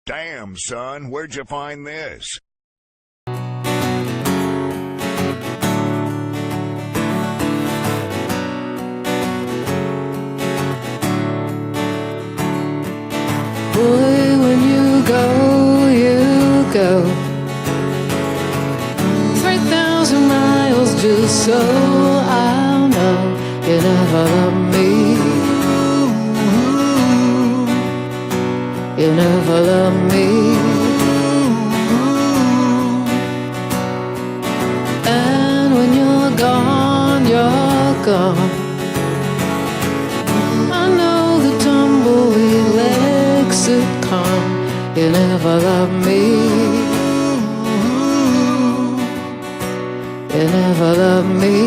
Damn, son, where'd you find this? Boy, when you go 3,000 miles just so I'll know you never loved me. You never loved me. And when you're gone, you're gone. I know the tumbleweed lexicon. You never loved me. You never loved me.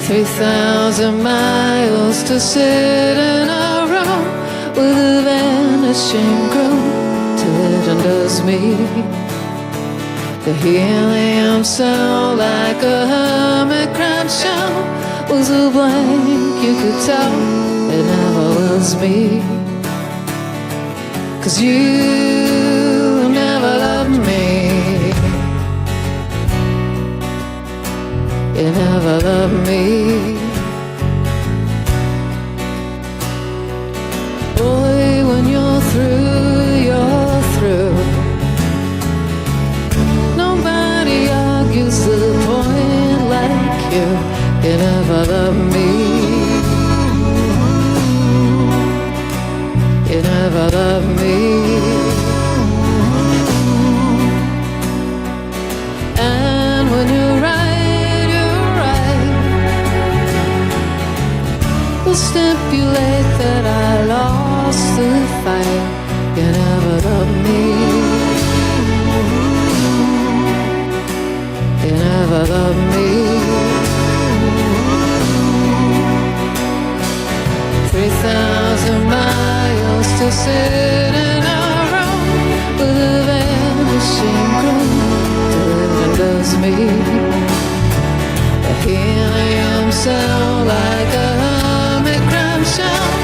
3,000 miles to sit in a room with a vanishing groom till it undoes me. The helium sound like a hermit crowd shout was a blank you could tell it never was me. 'Cause you never loved me. You never loved me. Boy, when you're through, you're through. Nobody argues the point like you. You never loved me. You never loved me. And when you're right, stipulate that I lost the fight. You never loved me. You never loved me. 3,000 miles to sit in a room with a vanishing groom till it undoes me. The helium sound like a shout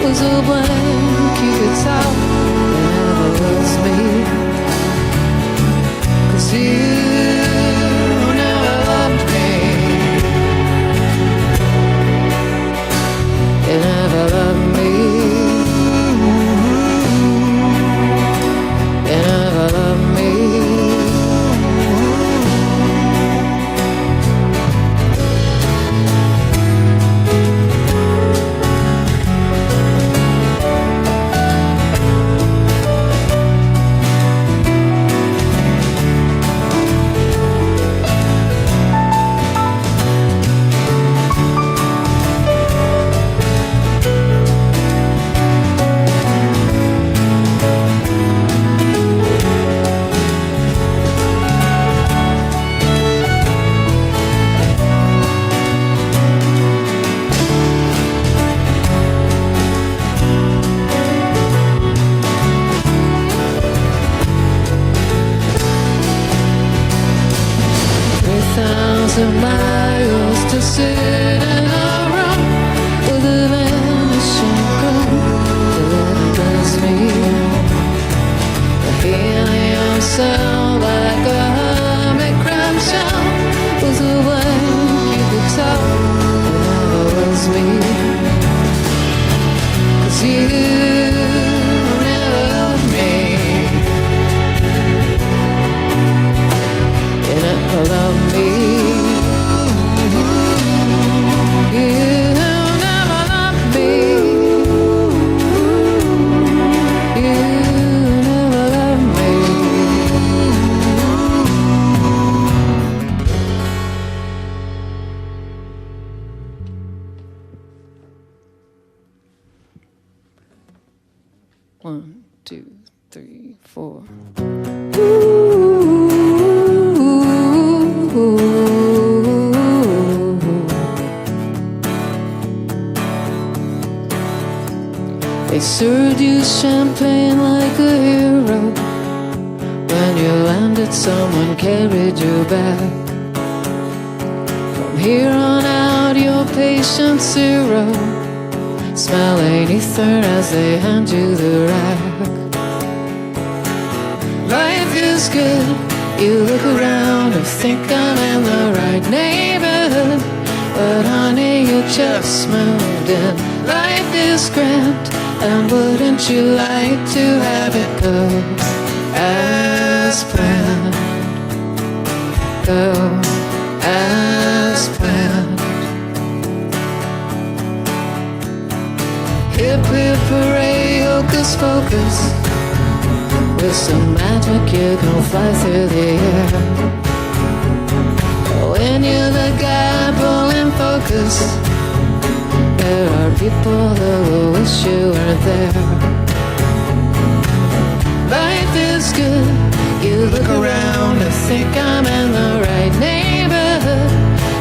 was a blank you could tell it never was me. 'Cause you never loved me. You never loved me. You never loved me. 3,000 miles to sit in a room with a vanishing groom till it undoes me. The helium sound like a hermit crab shout was a blank you could tell it never was me. 'Cause you never loved me. You never loved me. One, two, three, four. They served you champagne like a hero. When you landed, someone carried you back. From here on out, your patient's zero. smelling ether as they hand you the rack. Life is good. You look around and think I'm in the right neighborhood, but honey, you just moved in. Life is grand, and wouldn't you like to have it go as planned? Go as planned. Hip hip hooray, hocus pocus. With some magic you can fly through the air. When you're the guy pulling focus, there are people who will wish you weren't there. Life is good. You look around and think I'm in the right neighborhood,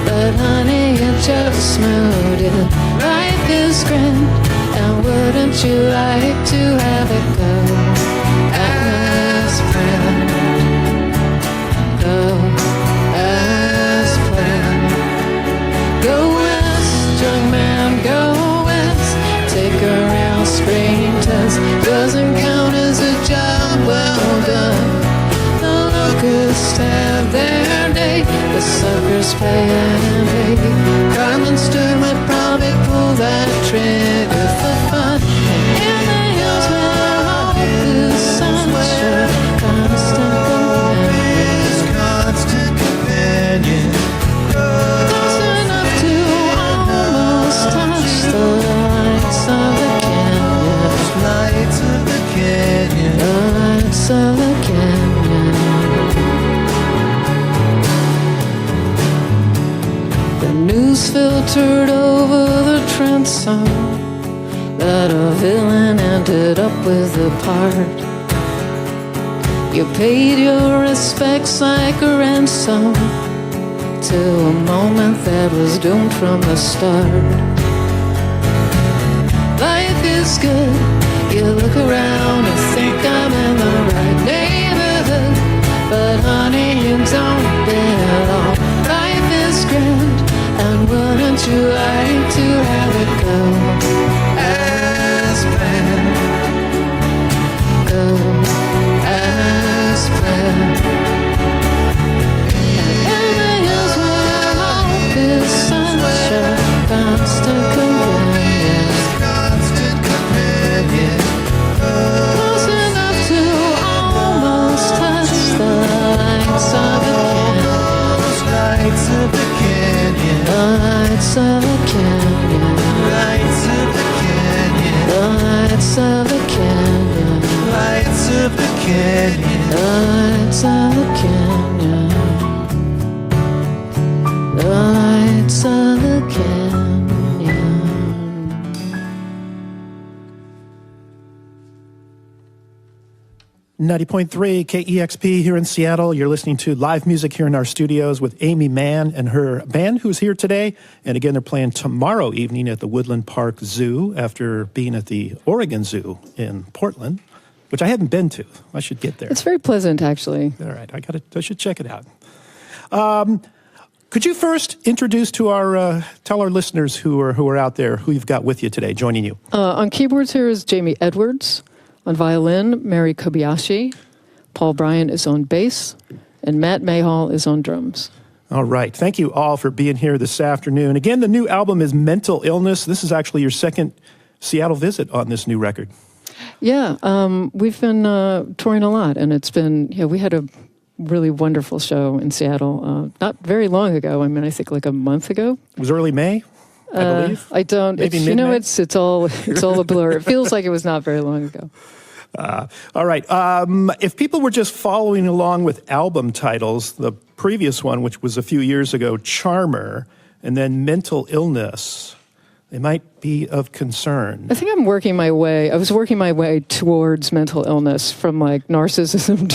but honey, you just moved in. Life is grand, and wouldn't you like to have it go as planned? Go as planned. Go west, young man, go west. Take a round screen test. Doesn't count as a job well done. The locusts have their day. The suckers pay and pay. Carmen Stewart would probably pull that trigger for fun. In the hills where all the sunshine, constant companion. Close enough to almost touch the lights of the canyon. Lights of the canyon. The lights of the canyon. The news filtered over the transom that a villain ended up with a part. You paid your respects like a ransom to a moment that was doomed from the start. Life is good. You look around and think I'm in the right neighborhood, but honey, you don't belong. Life is grand, and wouldn't you like to have it go as planned? Go as planned. And in the hills where hope is sunshine, constant companion. Constant companion. Close enough to almost touch the lights of the canyon. Lights of the canyon. The lights of the canyon. Lights of the canyon. The lights of the canyon. Lights of the canyon. The lights of the canyon. The lights of the canyon. 90.3 KEXP here in Seattle. You're listening to live music here in our studios with Aimee Mann and her band, who's here today. And again, they're playing tomorrow evening at the Woodland Park Zoo after being at the Oregon Zoo in Portland, which I haven't been to. I should get there. It's very pleasant, actually. All right, I should check it out. Could you first introduce to our tell our listeners who are out there who you've got with you today, joining you? On keyboards here is Jamie Edwards. On violin, Mary Kobayashi. Paul Bryant is on bass, and Matt Mayhall is on drums. All right. Thank you all for being here this afternoon. Again, the new album is Mental Illness. This is actually your second Seattle visit on this new record. Yeah, we've been touring a lot, and it's been, we had a really wonderful show in Seattle not very long ago. I mean, I think like a month ago. It was early May, I believe. I don't, Maybe it's all a blur. It feels like it was not very long ago. All right. If people were just following along with album titles, the previous one, which was a few years ago, Charmer, and then Mental Illness, they might be of concern. I think I was working my way towards mental illness, from like narcissism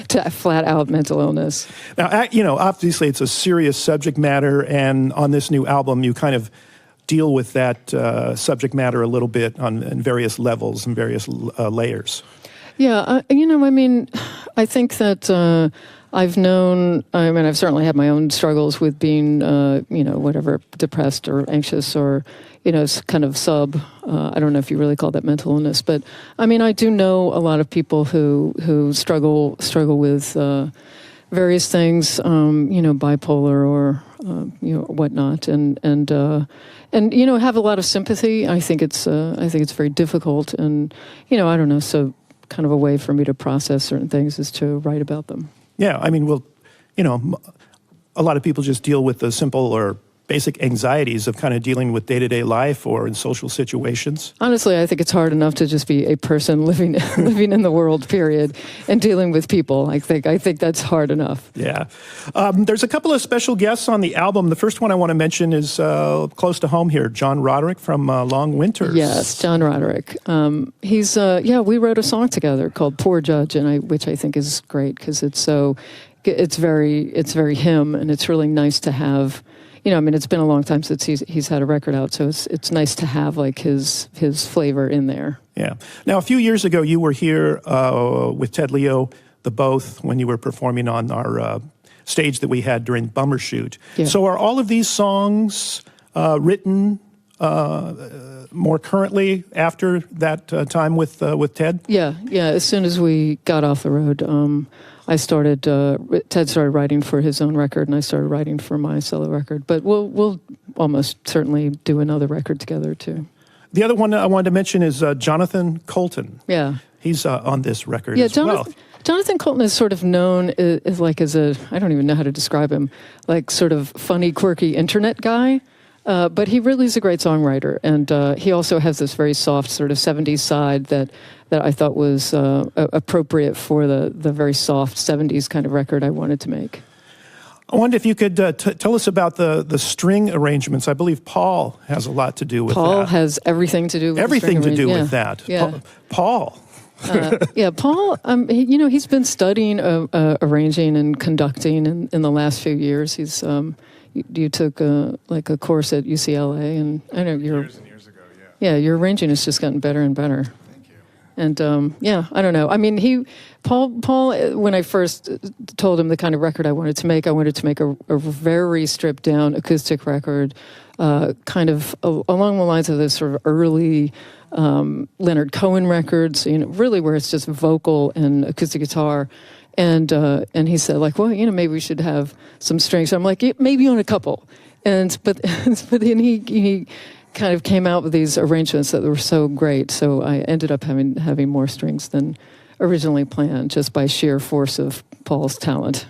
to flat out mental illness. Now, obviously it's a serious subject matter, and on this new album, you kind of deal with that subject matter a little bit on various levels and various layers. Yeah, I think that I've certainly had my own struggles with being, whatever, depressed or anxious or, kind of I don't know if you really call that mental illness, but I mean, I do know a lot of people who struggle with various things, bipolar or, whatnot, and have a lot of sympathy. I think it's very difficult, and, I don't know, so kind of a way for me to process certain things is to write about them. Yeah, I mean, a lot of people just deal with the simple or basic anxieties of kind of dealing with day-to-day life or in social situations. Honestly, I think it's hard enough to just be a person living in the world, period, and dealing with people. I think that's hard enough. Yeah. There's a couple of special guests on the album. The first one I want to mention is close to home here, John Roderick from Long Winters. Yes, John Roderick. We wrote a song together called Poor Judge, which I think is great because it's very him, and it's really nice to have. It's been a long time since he's had a record out, so it's nice to have like his flavor in there. Yeah. Now, a few years ago, you were here with Ted Leo, the both, when you were performing on our stage that we had during Bummershoot. Yeah. So, are all of these songs written more currently after that time with Ted? Yeah. As soon as we got off the road, Ted started writing for his own record, and I started writing for my solo record. But we'll almost certainly do another record together, too. The other one I wanted to mention is Jonathan Colton. Yeah. He's on this record as well. Jonathan Colton is sort of known as I don't even know how to describe him, like sort of funny, quirky internet guy. But he really is a great songwriter, and he also has this very soft sort of 70s side that I thought was appropriate for the very soft 70s kind of record I wanted to make. I wonder if you could tell us about the string arrangements. I believe Paul has a lot to do with that. Paul has everything to do with with that. Yeah. Paul. Paul, he's been studying arranging and conducting in the last few years. He's you took a course at UCLA, and I know years and years ago. Yeah, your arranging has just gotten better and better. Thank you. And I don't know. I mean, Paul. When I first told him the kind of record I wanted to make a very stripped down acoustic record, kind of along the lines of this sort of early Leonard Cohen records. Really where it's just vocal and acoustic guitar. And he said, maybe we should have some strings. I'm like, maybe on a couple. But then he kind of came out with these arrangements that were so great. So I ended up having more strings than originally planned, just by sheer force of Paul's talent.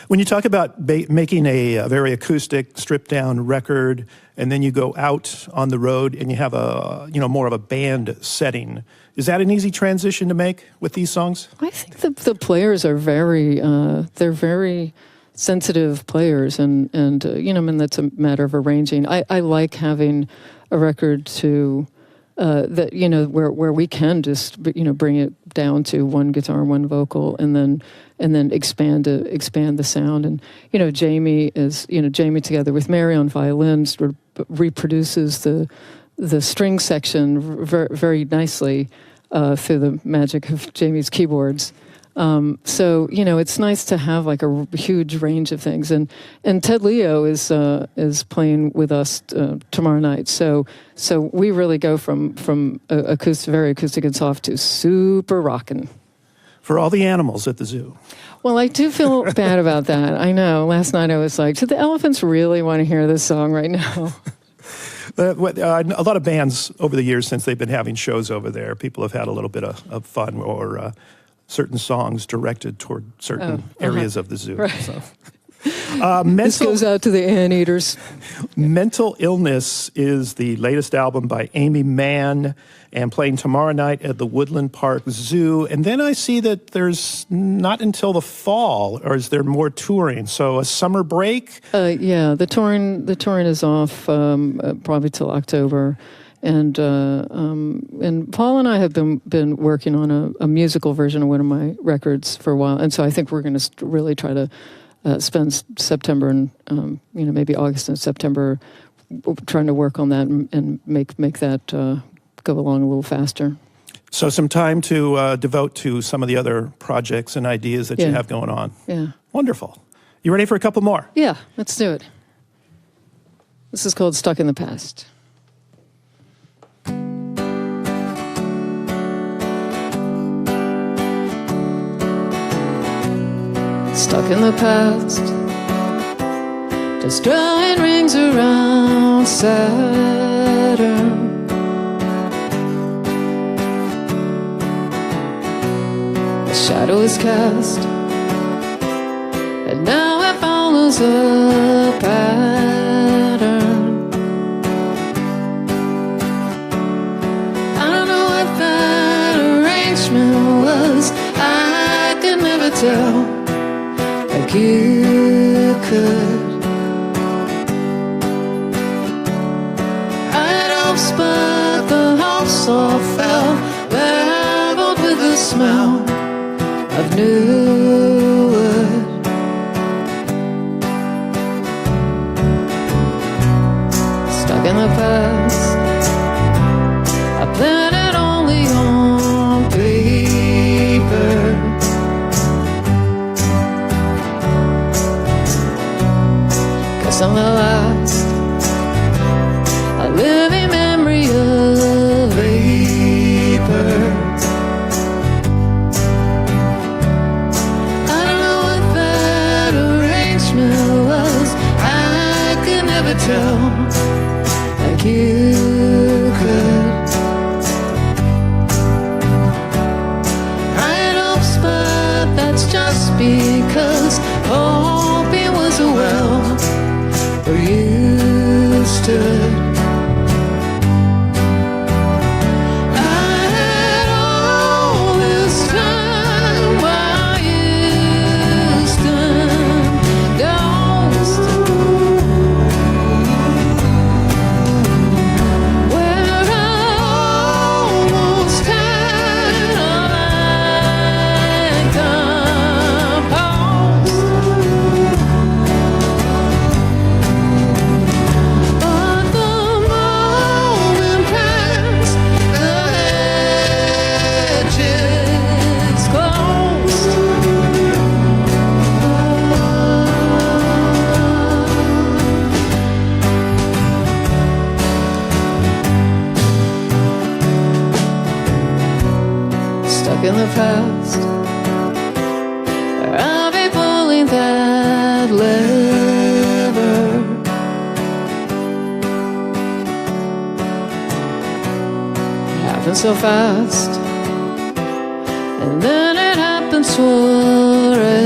When you talk about making a very acoustic, stripped down record, and then you go out on the road and you have more of a band setting, is that an easy transition to make with these songs? I think the players are they're very sensitive players, and that's a matter of arranging. I like having a record to where we can just bring it down to one guitar, one vocal, and then expand the sound. And Jamie together with Mary on violins reproduces the string section very nicely through the magic of Jamie's keyboards. So it's nice to have like a huge range of things, and Ted Leo is playing with us tomorrow night. So we really go from very acoustic and soft to super rockin'. For all the animals at the zoo. Well, I do feel bad about that. I know. Last night I was like, do the elephants really want to hear this song right now? A lot of bands over the years, since they've been having shows over there, people have had a little bit of fun or certain songs directed toward certain areas of the zoo. Right. So. This goes out to the anteaters. Mental Illness is the latest album by Aimee Mann, and playing tomorrow night at the Woodland Park Zoo. And then I see that there's not until the fall, or is there more touring? So a summer break? The touring is off probably till October. And Paul and I have been working on a musical version of one of my records for a while, and so I think we're going to really try to spend September and maybe August and September trying to work on that and make that go along a little faster. So some time to devote to some of the other projects and ideas that you have going on. Yeah. Wonderful. You ready for a couple more? Yeah, let's do it. This is called Stuck in the Past. Stuck in the past, just drawing rings around Saturn. A shadow is cast, and now it follows a pattern. I don't know what that arrangement was, I could never tell. Like you could. I'd hopes, but the hopes all fell, leveled with the smell of new wood. Stuck in the past, I planned it only on paper. On the last, a living memory of vapor. I don't know what that arrangement was, I could never tell. Like you could. I had hopes, but that's just because hoping was a well where you stood. I had all this time while you stood ghost, where I almost had a lifetime pause. In the past, where I'll be pulling that lever. It happened so fast, and then it happens forever.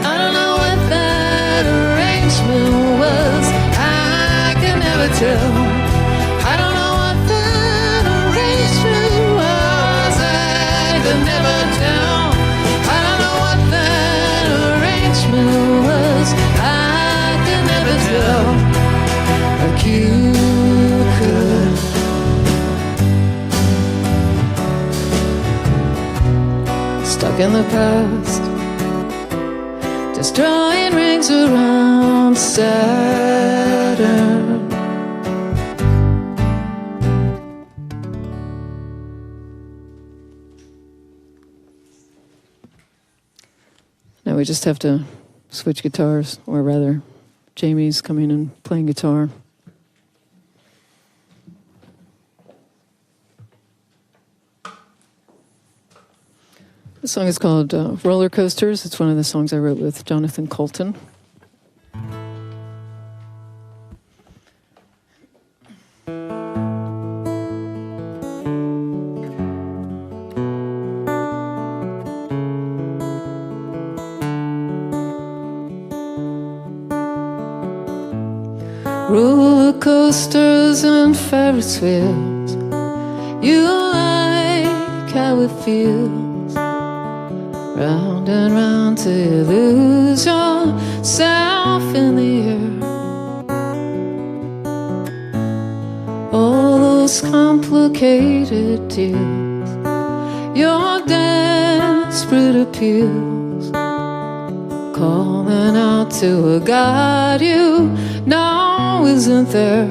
I don't know what that arrangement was, I can never tell. Like you could. Stuck in the past, just drawing rings around Saturn. Now we just have to switch guitars, or rather, Jamie's coming and playing guitar. This song is called Rollercoasters. It's one of the songs I wrote with Jonathan Colton. Roller coasters and Ferris wheels, you like how it feels. Round and round till you lose yourself in the air. All those complicated deals, your desperate appeals, calling out to a God you know isn't there.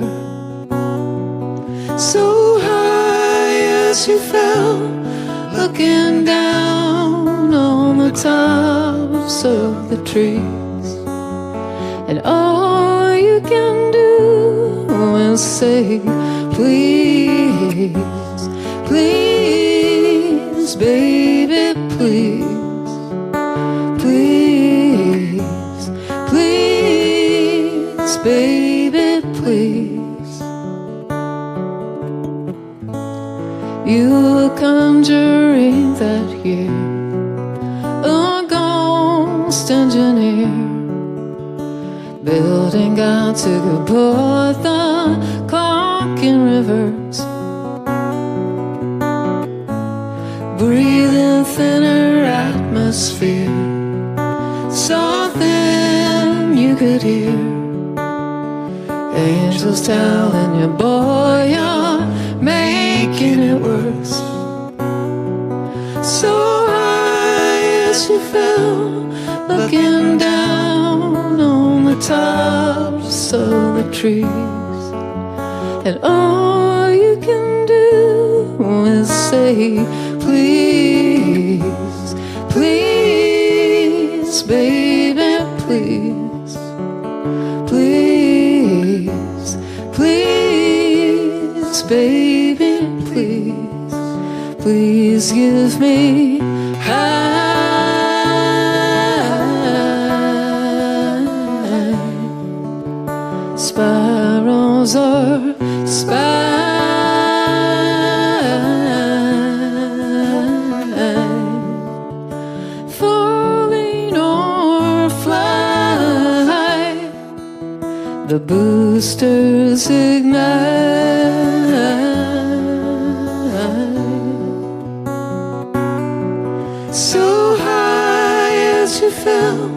So high as you fell, looking down on the tops of the trees. And all you can do is say, please, please, baby, please, please, please, baby, please. You were conjuring that year, a ghost engineer, building God to put the clock in reverse, breathing thinner atmosphere, something you could hear, angels telling you, boy, you're making it worse. So high as you fell, looking down on the tops of the trees, and all you can do is say, please, please, baby, please, please, please, baby, please, please give me high. Spirals or falling or fly, the boosters ignite. So high as you fell,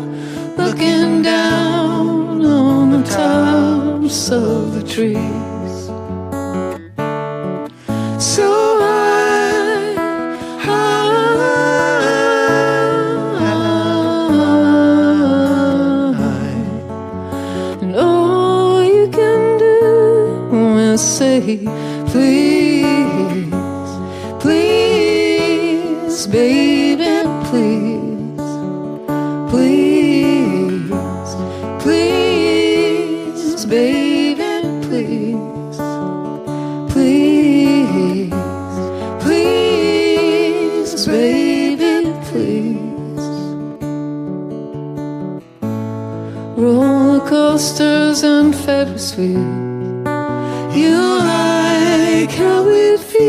looking down on the tops of the trees. So high, high, and all you can do is say, please, please, baby, please, please, please, baby, please, please, please, baby, please. Rollercoasters and Ferris wheels, you like how it feels.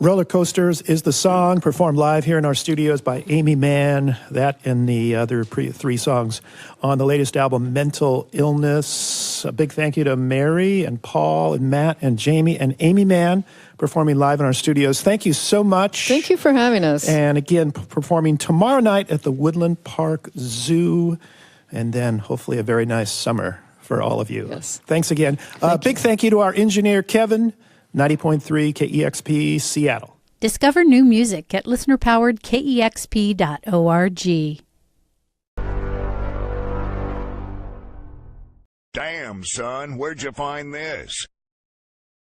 Rollercoasters is the song performed live here in our studios by Aimee Mann. That and the other three songs on the latest album, Mental Illness. A big thank you to Mary and Paul and Matt and Jamie and Aimee Mann performing live in our studios. Thank you so much. Thank you for having us. And again, performing tomorrow night at the Woodland Park Zoo. And then hopefully a very nice summer for all of you. Yes. Thanks again. Big thank you to our engineer, Kevin. 90.3 KEXP, Seattle. Discover new music at listener-powered KEXP.org. Damn, son, where'd you find this?